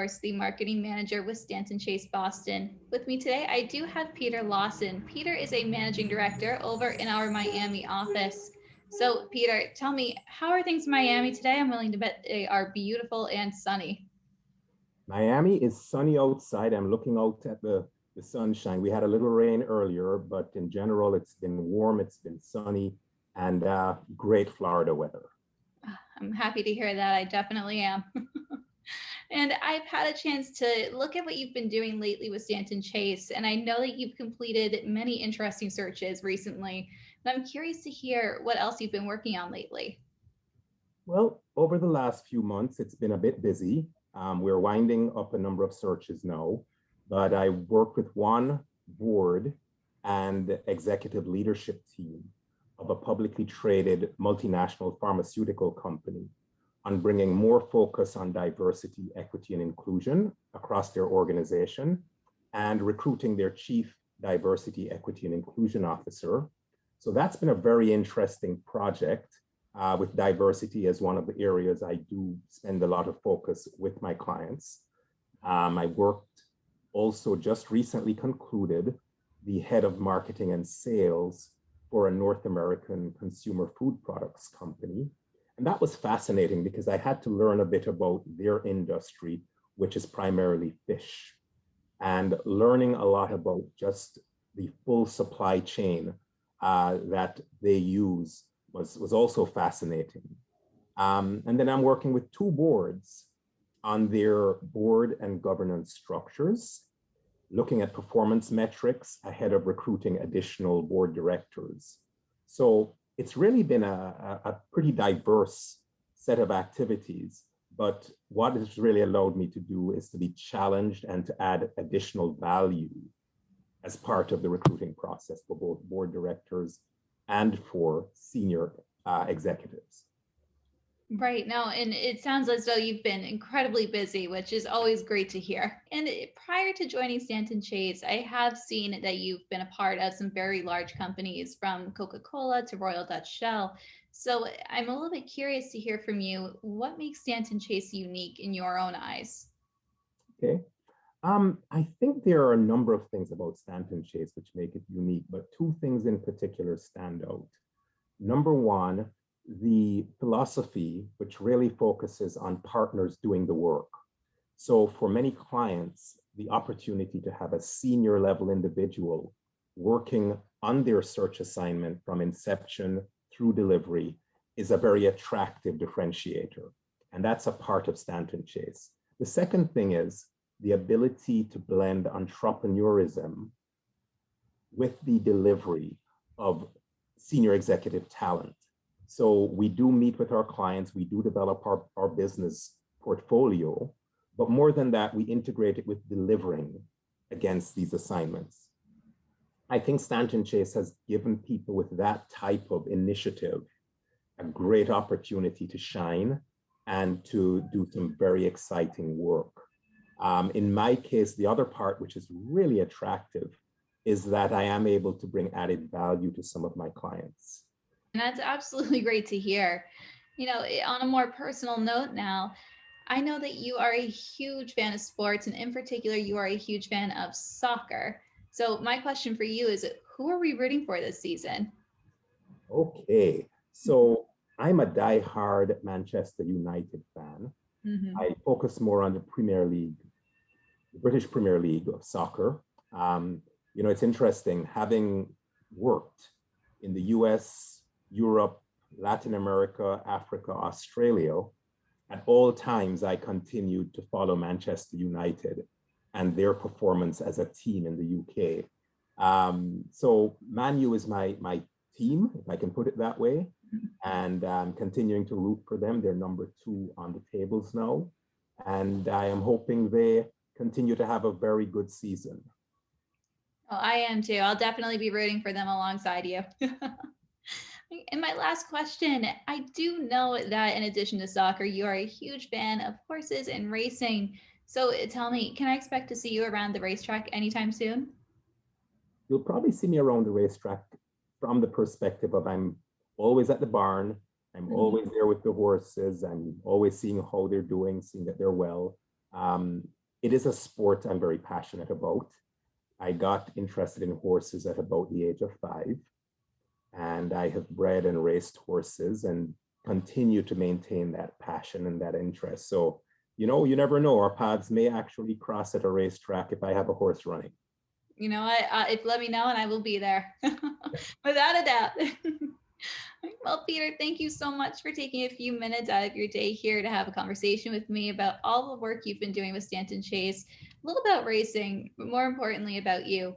course, the marketing manager with Stanton Chase Boston. With me today, I do have Peter Lawson. Peter is a managing director over in our Miami office. So, Peter, tell me, how are things in Miami today? I'm willing to bet they are beautiful and sunny. Miami is sunny outside. I'm looking out at the sunshine. We had a little rain earlier, but in general, it's been warm, it's been sunny, and great Florida weather. I'm happy to hear that. I definitely am. And I've had a chance to look at what you've been doing lately with Stanton Chase, and I know that you've completed many interesting searches recently. And I'm curious to hear what else you've been working on lately. Well, over the last few months, it's been a bit busy. We're winding up a number of searches now, but I work with one board and executive leadership team of a publicly traded multinational pharmaceutical company on bringing more focus on diversity, equity, and inclusion across their organization and recruiting their chief diversity, equity, and inclusion officer. So that's been a very interesting project with diversity as one of the areas I do spend a lot of focus with my clients. I worked also just recently concluded the head of marketing and sales for a North American consumer food products company. And that was fascinating because I had to learn a bit about their industry, which is primarily fish, and learning a lot about just the full supply chain that they use was also fascinating. And then I'm working with two boards on their board and governance structures, looking at performance metrics ahead of recruiting additional board directors. So it's really been a pretty diverse set of activities, but what it's really allowed me to do is to be challenged and to add additional value as part of the recruiting process for both board directors and for senior executives. Right now, and it sounds as though you've been incredibly busy, which is always great to hear. And prior to joining Stanton Chase, I have seen that you've been a part of some very large companies from Coca-Cola to Royal Dutch Shell. So I'm a little bit curious to hear from you, what makes Stanton Chase unique in your own eyes? Okay. I think there are a number of things about Stanton Chase which make it unique, but two things in particular stand out. Number one, the philosophy, which really focuses on partners doing the work. So for many clients, the opportunity to have a senior level individual working on their search assignment from inception through delivery is a very attractive differentiator. And that's a part of Stanton Chase. The second thing is the ability to blend entrepreneurism with the delivery of senior executive talent. So we do meet with our clients, we do develop our business portfolio, but more than that, we integrate it with delivering against these assignments. I think Stanton Chase has given people with that type of initiative a great opportunity to shine and to do some very exciting work. In my case, the other part, which is really attractive, is that I am able to bring added value to some of my clients. And that's absolutely great to hear. You know, on a more personal note now, I know that you are a huge fan of sports, and in particular, you are a huge fan of soccer. So my question for you is, who are we rooting for this season? Okay, so I'm a die-hard Manchester United fan. Mm-hmm. I focus more on the Premier League, the British Premier League of soccer. You know, it's interesting, having worked in the US, Europe, Latin America, Africa, Australia, at all times I continued to follow Manchester United and their performance as a team in the UK. So Man U is my team, if I can put it that way, and I'm continuing to root for them. They're number 2 on the tables now, and I am hoping they continue to have a very good season. Oh, I am too. I'll definitely be rooting for them alongside you. And my last question, I do know that in addition to soccer, you are a huge fan of horses and racing. So tell me, can I expect to see you around the racetrack anytime soon? You'll probably see me around the racetrack from the perspective of I'm always at the barn, I'm always there with the horses, I'm always seeing how they're doing, seeing that they're well. it is a sport I'm very passionate about. I got interested in horses at about the age of 5, and I have bred and raced horses and continue to maintain that passion and that interest. So, you never know, our paths may actually cross at a racetrack if I have a horse running. If let me know and I will be there without a doubt. Well, Peter, thank you so much for taking a few minutes out of your day here to have a conversation with me about all the work you've been doing with Stanton Chase, a little about racing, but more importantly about you.